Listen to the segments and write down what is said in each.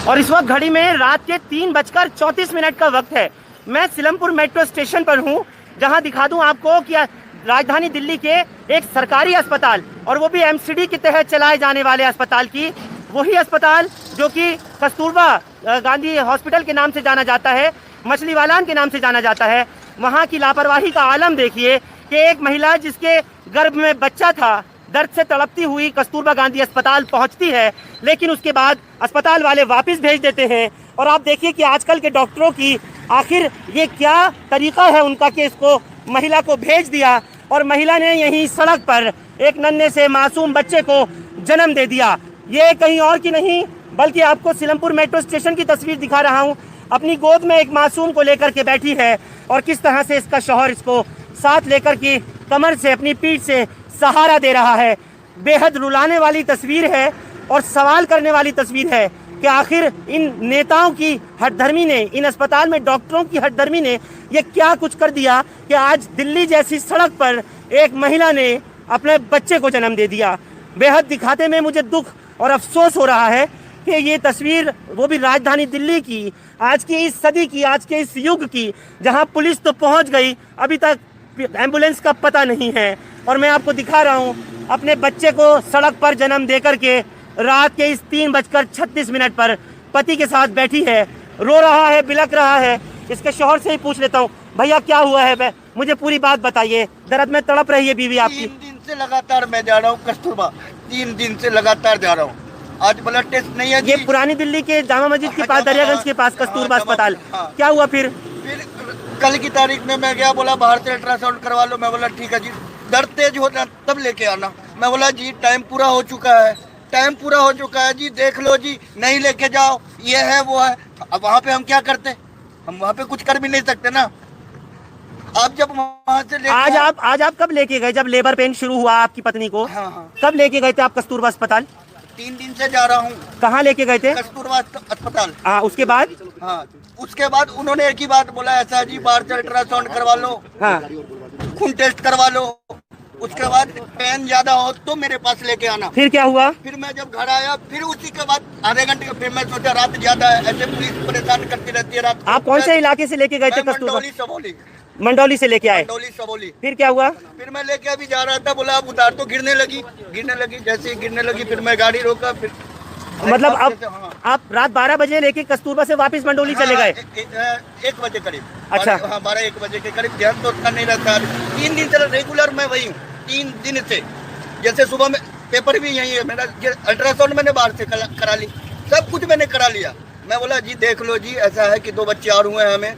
और इस वक्त घड़ी में रात के 3:34 का वक्त है। मैं सिलमपुर मेट्रो स्टेशन पर हूं, जहां दिखा दूं आपको कि राजधानी दिल्ली के एक सरकारी अस्पताल, और वो भी एमसीडी के तहत चलाए जाने वाले अस्पताल की, वही अस्पताल जो कि कस्तूरबा गांधी हॉस्पिटल के नाम से जाना जाता है, मछलीवालान के नाम से जाना जाता है। वहाँ की लापरवाही का आलम देखिए कि एक महिला जिसके गर्भ में बच्चा था, दर्द से तड़पती हुई कस्तूरबा गांधी अस्पताल पहुंचती है, लेकिन उसके बाद अस्पताल वाले वापस भेज देते हैं। और आप देखिए कि आजकल के डॉक्टरों की आखिर ये क्या तरीका है उनका कि इसको महिला को भेज दिया और महिला ने यहीं सड़क पर एक नन्हे से मासूम बच्चे को जन्म दे दिया। ये कहीं और की नहीं बल्कि आपको सिलमपुर मेट्रो स्टेशन की तस्वीर दिखा रहा हूँ। अपनी गोद में एक मासूम को लेकर के बैठी है और किस तरह से इसका शौहर इसको साथ लेकर के कमर से, अपनी पीठ से सहारा दे रहा है। बेहद रुलाने वाली तस्वीर है और सवाल करने वाली तस्वीर है कि आखिर इन नेताओं की हठधर्मी ने, इन अस्पताल में डॉक्टरों की हठधर्मी ने ये क्या कुछ कर दिया कि आज दिल्ली जैसी सड़क पर एक महिला ने अपने बच्चे को जन्म दे दिया। बेहद दिखाते में मुझे दुख और अफसोस हो रहा है कि ये तस्वीर, वो भी राजधानी दिल्ली की, आज की इस सदी की, आज के इस युग की, जहां पुलिस तो पहुंच गई, अभी तक एम्बुलेंस का पता नहीं है। और मैं आपको दिखा रहा हूं अपने बच्चे को सड़क पर जन्म देकर के रात के इस 3:36 पर पति के साथ बैठी है, रो रहा है, बिलख रहा है। इसके शौहर से ही पूछ लेता हूँ, भैया क्या हुआ है, मुझे पूरी बात बताइए। दर्द में तड़प रही है बीवी आपकी। 3 दिन से लगातार मैं जा रहा हूँ कस्तूरबा, 3 दिन से लगातार जा रहा हूँ। आज ब्लड टेस्ट नहीं है। ये पुरानी दिल्ली के जामा मस्जिद के पास, दरियागंज के पास कस्तूरबा अस्पताल। क्या हुआ फिर कल की तारीख में मैं गया, बोला बाहर से अल्ट्रासाउंड करवा लो। मैं बोला ठीक है जी, दर्द तेज होता तब लेके आना। मैं बोला जी टाइम पूरा हो चुका है, टाइम पूरा हो चुका है जी, देख लो जी, नहीं लेके जाओ, ये है वो है। अब वहाँ पे हम क्या करते, हम वहाँ पे कुछ कर भी नहीं सकते ना। आप जब वहाँ से आज आप कब लेके गए, जब लेबर पेन शुरू हुआ आपकी पत्नी को? हाँ। कब लेके गए थे आप कस्तूरबा अस्पताल? 3 दिन से जा रहा हूँ। कहाँ लेके गए थे? कस्तूरबा अस्पताल। हाँ, उसके बाद? हाँ, उसके बाद उन्होंने एक ही बात बोला, ऐसा जी बाहर से अल्ट्रासाउंड करवा लो, हाँ, खून टेस्ट करवा लो, उसके बाद पेन ज्यादा हो तो मेरे पास लेके आना। फिर क्या हुआ? फिर मैं जब घर आया, फिर उसी के बाद आधे घंटे का, फिर मैं सोचा रात ज्यादा है, ऐसे पुलिस परेशान करती रहती है रात। आप कौन से इलाके से लेके गए थे कस्तूरबा? मंडौली से लेके आए। मंडौली सबोली। फिर क्या हुआ? फिर मैं लेके अभी जा रहा था, बोला अब उतार, तो गिरने लगी। जैसे ही गिरने लगी फिर मैं गाड़ी रोका। फिर मतलब अब आप रात 12 बजे लेके कस्तूरबा से वापस मंडौली चले गए? 1 बजे करीब। अच्छा। 12-1 बजे के करीब। ध्यान तो उतना नहीं रहता। 3 दिन से रेगुलर मैं वही हूँ, 3 दिन से। जैसे सुबह में पेपर भी यही है मेरा, अल्ट्रासाउंड मैंने बाहर से करा ली, सब कुछ मैंने करा लिया। मैं बोला जी देख लो जी, ऐसा है कि 2 बच्चे और हुए हैं हमें,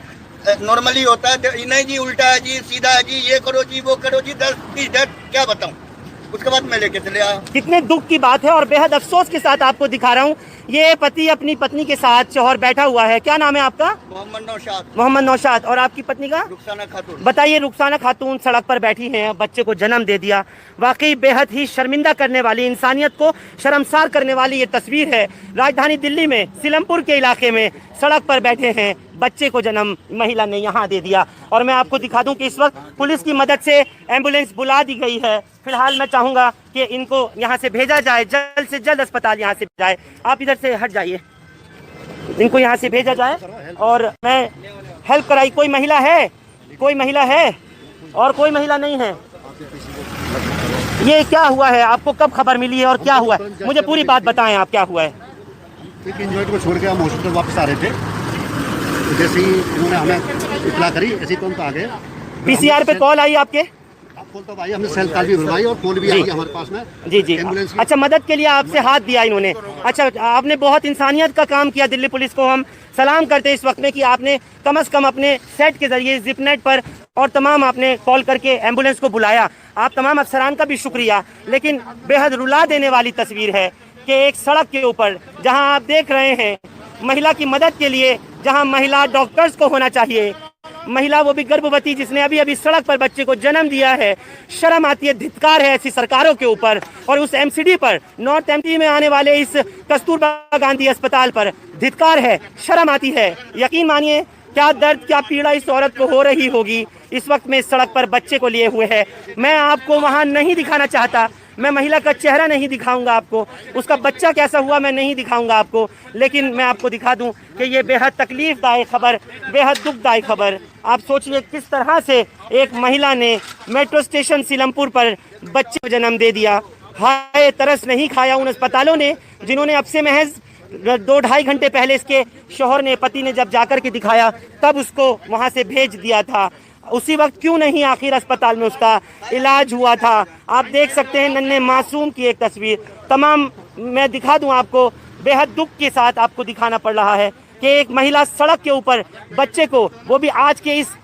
नॉर्मली होता है नहीं जी, उल्टा है जी, सीधा है जी, ये करो जी, वो करो जी, 10-20 क्या बताऊं। उसके बाद मैं लेके चले आया। कितने दुख की बात है और बेहद अफसोस के साथ आपको दिखा रहा हूँ, ये पति अपनी पत्नी के साथ शौहर बैठा हुआ है। क्या नाम है आपका? मोहम्मद नौशाद। और आपकी पत्नी का? रुखसाना खातून। बताइए, रुखसाना खातून सड़क पर बैठी हैं, बच्चे को जन्म दे दिया। वाकई बेहद ही शर्मिंदा करने वाली, इंसानियत को शर्मसार करने वाली ये तस्वीर है। राजधानी दिल्ली में सिलमपुर के इलाके में सड़क पर बैठे हैं, बच्चे को जन्म महिला ने यहाँ दे दिया। और मैं आपको दिखा दूं कि इस वक्त पुलिस की मदद से एम्बुलेंस बुला दी गई है। फिलहाल मैं चाहूँगा कि इनको यहाँ से भेजा जाए, जल्द से जल्द अस्पताल यहाँ से जाए। आप इधर से हट जाइए, इनको यहाँ से भेजा जाए और मैं हेल्प कराई। कोई महिला है? कोई महिला है? और कोई महिला नहीं है? ये क्या हुआ है, आपको कब खबर मिली है और क्या हुआ है? मुझे पूरी बात बताएं, आप क्या हुआ है? एक इंजॉय को छोड़ के हम हॉस्पिटल वापस आ रहे थे, तो जैसे ही इन्होंने हमें इतला करी, ऐसे तुरंत आ गए। पीसीआर पे कॉल आई आपके? कॉल तो आई, हमने सेल कॉल भी बुलवाई और कॉल भी आई हमारे पास में। जी। अच्छा, मदद के लिए आपसे हाथ दिया इन्होंने। अच्छा, आपने बहुत इंसानियत का काम किया। दिल्ली पुलिस को हम सलाम करते हैं इस वक्त में कि आपने कम से कम अपने सेट के जरिए जिपनेट पर और तमाम आपने कॉल करके एम्बुलेंस को बुलाया। आप तमाम अफसरान का भी शुक्रिया। लेकिन बेहद रुला देने वाली तस्वीर है कि एक सड़क के ऊपर, जहां आप देख रहे हैं महिला की मदद के लिए, जहां महिला डॉक्टर्स को होना चाहिए, महिला वो भी गर्भवती जिसने अभी अभी सड़क पर बच्चे को जन्म दिया है। शर्म आती है, धिक्कार है ऐसी सरकारों के ऊपर। और उस एमसीडी पर, नॉर्थ एमपी में आने वाले इस कस्तूरबा गांधी अस्पताल पर धिक्कार है, शर्म आती है। यकीन मानिए क्या दर्द, क्या पीड़ा इस औरत को हो रही होगी इस वक्त में इस सड़क पर बच्चे को लिए हुए है। मैं आपको वहां नहीं दिखाना चाहता, मैं महिला का चेहरा नहीं दिखाऊंगा आपको, उसका बच्चा कैसा हुआ मैं नहीं दिखाऊंगा आपको, लेकिन मैं आपको दिखा दूं कि ये बेहद तकलीफदायक खबर, बेहद दुखदायक खबर। आप सोचिए किस तरह से एक महिला ने मेट्रो स्टेशन सीलमपुर पर बच्चे को जन्म दे दिया। हाय तरस नहीं खाया उन अस्पतालों ने जिन्होंने अब से महज 2-2.5 घंटे पहले इसके शौहर ने, पति ने जब जाकर के दिखाया तब उसको वहां से भेज दिया था। उसी वक्त क्यों नहीं आखिर अस्पताल में उसका इलाज हुआ था। आप देख सकते हैं नन्हे मासूम की एक तस्वीर, तमाम मैं दिखा दूं आपको, बेहद दुख के साथ आपको दिखाना पड़ रहा है कि एक महिला सड़क के ऊपर बच्चे को, वो भी आज के इस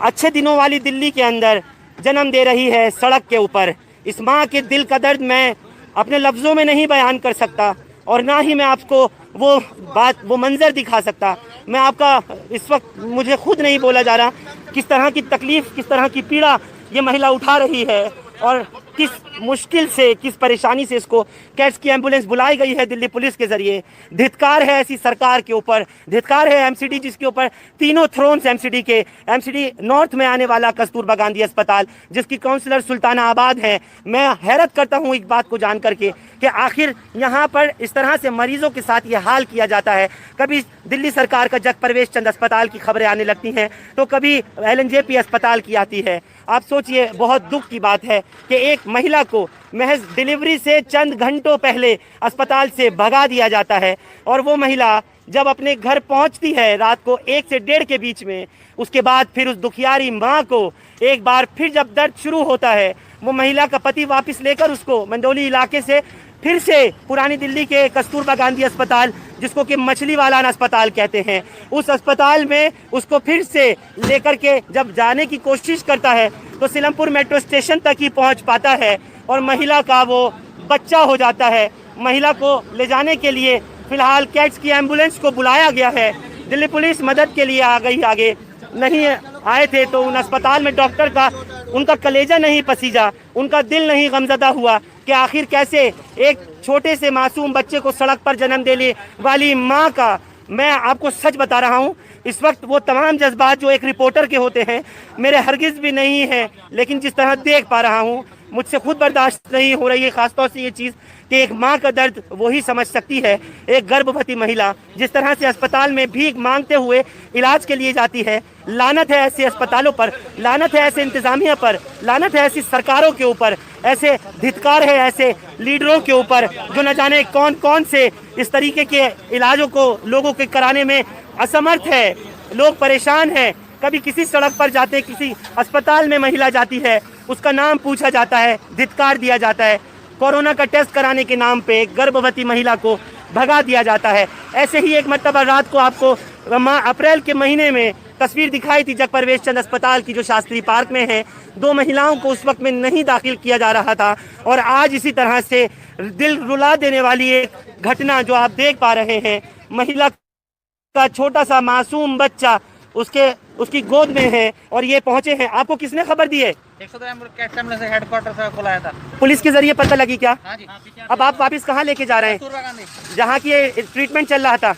अच्छे दिनों वाली दिल्ली के अंदर जन्म दे रही है सड़क के ऊपर। इस माँ के दिल का दर्द मैं अपने लफ्ज़ों में नहीं बयान कर सकता और ना ही मैं आपको वो बात, वो मंजर दिखा सकता। मैं आपका इस वक्त मुझे खुद नहीं बोला जा रहा किस तरह की तकलीफ़, किस तरह की पीड़ा ये महिला उठा रही है और किस मुश्किल से, किस परेशानी से इसको कैट्स की एम्बुलेंस बुलाई गई है दिल्ली पुलिस के ज़रिए। धिक्कार है ऐसी सरकार के ऊपर, धिक्कार है एमसीडी जिसके ऊपर तीनों थ्रोन्स एमसीडी के, एमसीडी नॉर्थ में आने वाला कस्तूरबा गांधी अस्पताल जिसकी काउंसलर सुल्ताना आबाद है। मैं हैरत करता हूँ एक बात को जान करके कि आखिर यहाँ पर इस तरह से मरीजों के साथ ये हाल किया जाता है। कभी दिल्ली सरकार का जग प्रवेश चंद अस्पताल की खबरें आने लगती हैं तो कभी LNJP अस्पताल की आती है। आप सोचिए, बहुत दुख की बात है कि एक महिला को महज डिलीवरी से चंद घंटों पहले अस्पताल से भगा दिया जाता है और वो महिला जब अपने घर पहुंचती है रात को 1 से 1:30 के बीच में, उसके बाद फिर उस दुखियारी माँ को एक बार फिर जब दर्द शुरू होता है, वो महिला का पति वापस लेकर उसको मंडोली इलाके से फिर से पुरानी दिल्ली के कस्तूरबा गांधी अस्पताल, जिसको कि मछली वाला अस्पताल कहते हैं, उस अस्पताल में उसको फिर से लेकर के जब जाने की कोशिश करता है तो सीलमपुर मेट्रो स्टेशन तक ही पहुंच पाता है और महिला का वो बच्चा हो जाता है। महिला को ले जाने के लिए फिलहाल कैट्स की एम्बुलेंस को बुलाया गया है। दिल्ली पुलिस मदद के लिए आ गई, आगे नहीं आए थे तो उन अस्पताल में डॉक्टर का, उनका कलेजा नहीं पसीजा, उनका दिल नहीं गमजदा हुआ कि आखिर कैसे एक छोटे से मासूम बच्चे को सड़क पर जन्म देने वाली माँ का, मैं आपको सच बता रहा हूँ इस वक्त वो तमाम जज्बात जो एक रिपोर्टर के होते हैं मेरे हरगिज़ भी नहीं है, लेकिन जिस तरह देख पा रहा हूँ मुझसे खुद बर्दाश्त नहीं हो रही है। ख़ासतौर से ये चीज़ कि एक माँ का दर्द वही समझ सकती है, एक गर्भवती महिला जिस तरह से अस्पताल में भीख मांगते हुए इलाज के लिए जाती है। लानत है ऐसे अस्पतालों पर, लानत है ऐसे इंतज़ामिया पर, लानत है ऐसी सरकारों के ऊपर, ऐसे धिक्कार है ऐसे लीडरों के ऊपर जो न जाने कौन कौन से इस तरीके के इलाजों को लोगों के कराने में असमर्थ है। लोग परेशान हैं। कभी किसी सड़क पर जाते, किसी अस्पताल में महिला जाती है, उसका नाम पूछा जाता है, धिक्कार दिया जाता है। कोरोना का टेस्ट कराने के नाम पे गर्भवती महिला को भगा दिया जाता है। ऐसे ही एक मर्तबा रात को आपको अप्रैल के महीने में तस्वीर दिखाई थी जग प्रवेश चंद अस्पताल की जो शास्त्री पार्क में है। 2 महिलाओं को उस वक्त में नहीं दाखिल किया जा रहा था और आज इसी तरह से दिल रुला देने वाली एक घटना जो आप देख पा रहे हैं, महिला का छोटा सा मासूम बच्चा उसकी गोद में है और ये पहुंचे हैं। आपको किसने खबर दी है? 102 एम्बुलेंस हेडक्वार्टर से बुलाया था। पुलिस के जरिए पता लगी क्या? हाँ जी। अब आप वापस कहाँ लेके जा रहे हैं? कस्तूरबा गांधी। जहाँ की ये ट्रीटमेंट चल रहा था,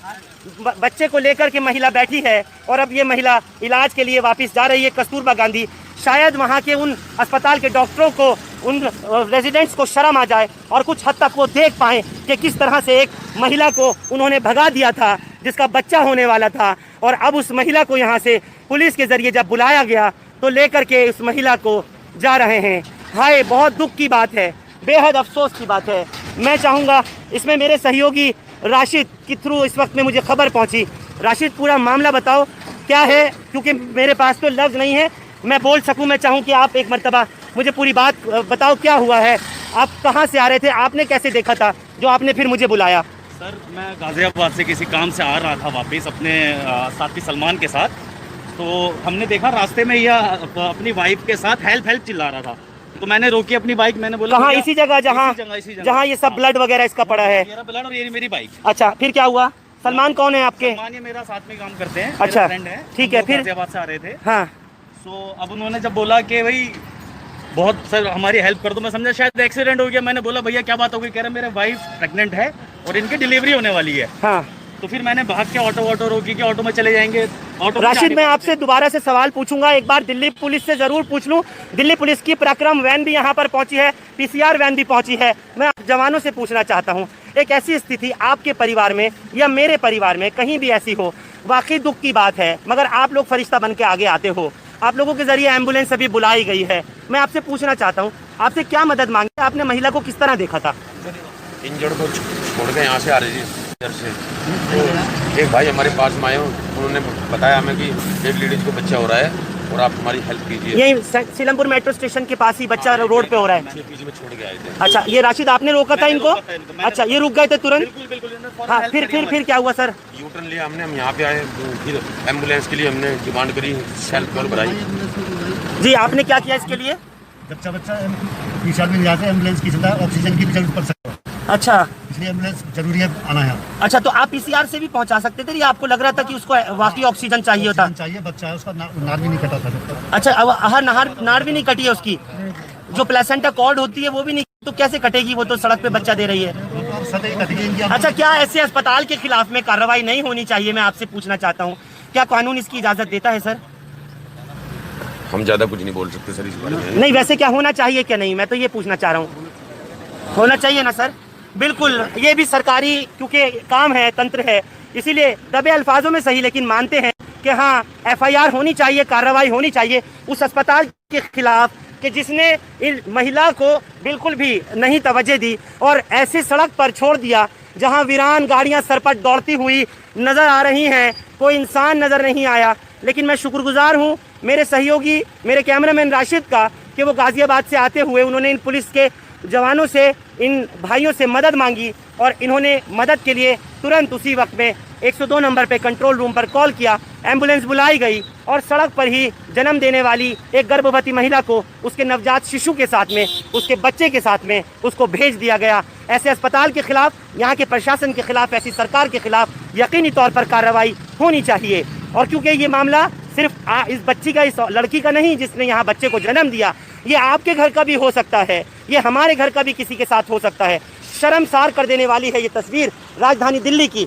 बच्चे को लेकर के महिला बैठी है और अब ये महिला इलाज के लिए वापस जा रही है कस्तूरबा गांधी। शायद वहाँ के उन अस्पताल के डॉक्टरों को, उन रेजिडेंट्स को शर्म आ जाए और कुछ हद तक वो देख पाएँ कि किस तरह से एक महिला को उन्होंने भगा दिया था जिसका बच्चा होने वाला था, और अब उस महिला को यहाँ से पुलिस के ज़रिए जब बुलाया गया तो लेकर के उस महिला को जा रहे हैं। हाय, बहुत दुख की बात है, बेहद अफसोस की बात है। मैं चाहूँगा इसमें मेरे सहयोगी राशिद के थ्रू इस वक्त में मुझे खबर पहुँची। राशिद, पूरा मामला बताओ क्या है, क्योंकि मेरे पास तो लफ्ज़ नहीं है मैं बोल सकूं। मैं चाहूं कि आप एक मर्तबा मुझे पूरी बात बताओ, क्या हुआ है, आप कहां से आ रहे थे, आपने कैसे देखा था जो आपने फिर मुझे बुलाया? सर, मैं गाज़ियाबाद से किसी काम से आ रहा था वापस अपने साथी सलमान के साथ, तो हमने देखा रास्ते में यह अपनी वाइफ के साथ हेल्प चिल्ला रहा था, तो मैंने रोकी अपनी बाइक। मैंने बोला कहाँ? इसी जगह जहाँ ये सब ब्लड वगैरह इसका पड़ा है? मेरा ब्लड और ये मेरी बाइक। अच्छा, फिर क्या हुआ? सलमान कौन है आपके? सलमान ये मेरा साथ में काम करते हैं, अच्छा, फ्रेंड है। ठीक है। फिर गाज़ियाबाद से आ रहे थे। हाँ, सो अब उन्होंने जब बोला कि भाई बहुत सर हमारी हेल्प कर दो, मैं समझा शायद एक्सीडेंट हो गया। मैंने बोला भैया क्या बात हो गई? कह रहे मेरे वाइफ प्रेग्नेंट है और इनकी डिलीवरी होने वाली है। हाँ। तो फिर मैंने भाग के ऑटो रोकी कि ऑटो में चले जाएंगे। ऑटो में राशिद, जाने मैं को- आपसे दोबारा से सवाल पूछूंगा, एक बार दिल्ली पुलिस से जरूर पूछ लूं। दिल्ली पुलिस की पराक्रम वैन भी यहाँ पर पहुंची है, पीसीआर वैन भी पहुंची है। मैं जवानों से पूछना चाहता हूं, एक ऐसी स्थिति आपके परिवार में या मेरे परिवार में कहीं भी ऐसी हो, वाकई दुख की बात है, मगर आप लोग फरिश्ता बन के आगे आते हो, आप लोगों के जरिए एम्बुलेंस अभी बुलाई गई है। मैं आपसे पूछना चाहता हूँ, आपसे क्या मदद मांगी? आपने महिला को किस तरह देखा था? इंजर्ड को छोड़ के यहाँ से आ रही थी इधर से, तो एक भाई हमारे पास में आए, उन्होंने बताया हमें कि एक लेडीज को बच्चा हो रहा है और आप हमारी हेल्प कीजिए। यही सीलमपुर मेट्रो स्टेशन के पास ही बच्चा रोड पे हो रहा है। पीछे में छोड़ के आए थे। अच्छा, ये राशिद आपने रोका था मैंने इनको? रोका था इनको, मैंने अच्छा, ये रुक गए थे तुरंत? बिल्कुल बिल्कुल इन्होंने फौरन हाँ, हेल्प फिर करी फिर हमारी। फिर क्या हुआ सर? यू टर्न लिया हमने, हम यहाँ पे आए, फिर एम्बुलेंस के लिए हमने डिमांड करी, सेल्फ कॉल भराई। जी, आपने क्या किया इसके लिए? बच्चा पीछा में यहाँ से एम्बुलेंस की सुविधा, ऑक्सीजन की भी जरूरत पड़ सकती है, अच्छा इसलिए एम्बुलेंस जरूरी है आना है। अच्छा, तो आप पीसीआर से भी पहुंचा सकते थे या आपको लग रहा था कि उसको वाकई ऑक्सीजन चाहिए होता? ऑक्सीजन चाहिए, बच्चा है उसका, नार भी नहीं कटा था जब तक। अच्छा, अब नाड़ भी नहीं कटी है उसकी, जो प्लेसेंटा कॉर्ड होती है वो भी नहीं, तो कैसे कटेगी? वो तो सड़क पे बच्चा दे रही है। तो सतही कटेगी इनकी। अच्छा, क्या ऐसे अस्पताल के खिलाफ में कार्रवाई नहीं होनी चाहिए? मैं आपसे पूछना चाहता हूँ, क्या कानून इसकी इजाजत देता है सर? हम ज़्यादा कुछ नहीं बोल सकते सर इस बारे में। नहीं, वैसे क्या होना चाहिए क्या नहीं, मैं तो ये पूछना चाह रहा हूँ। होना चाहिए ना सर? बिल्कुल, ये भी सरकारी क्योंकि काम है, तंत्र है, इसीलिए दबे अल्फाजों में सही लेकिन मानते हैं कि हाँ एफआईआर होनी चाहिए, कार्रवाई होनी चाहिए उस अस्पताल के खिलाफ कि जिसने इन महिला को बिल्कुल भी नहीं तवज्जो दी और ऐसी सड़क पर छोड़ दिया जहां वीरान गाड़ियां सरपट दौड़ती हुई नज़र आ रही हैं, कोई इंसान नज़र नहीं आया। लेकिन मैं शुक्रगुजार हूं मेरे सहयोगी, मेरे कैमरामैन राशिद का, कि वो गाज़ियाबाद से आते हुए उन्होंने इन पुलिस के जवानों से, इन भाइयों से मदद मांगी और इन्होंने मदद के लिए तुरंत उसी वक्त में 102 नंबर पे कंट्रोल रूम पर कॉल किया, एम्बुलेंस बुलाई गई और सड़क पर ही जन्म देने वाली एक गर्भवती महिला को उसके नवजात शिशु के साथ में, उसके बच्चे के साथ में उसको भेज दिया गया। ऐसे अस्पताल के खिलाफ, यहाँ के प्रशासन के खिलाफ, ऐसी सरकार के खिलाफ यकीनी तौर पर कार्रवाई होनी चाहिए। और क्योंकि ये मामला सिर्फ इस बच्ची का, इस लड़की का नहीं जिसने यहाँ बच्चे को जन्म दिया, ये आपके घर का भी हो सकता है, ये हमारे घर का भी किसी के साथ हो सकता है। शर्मसार कर देने वाली है ये तस्वीर राजधानी दिल्ली की।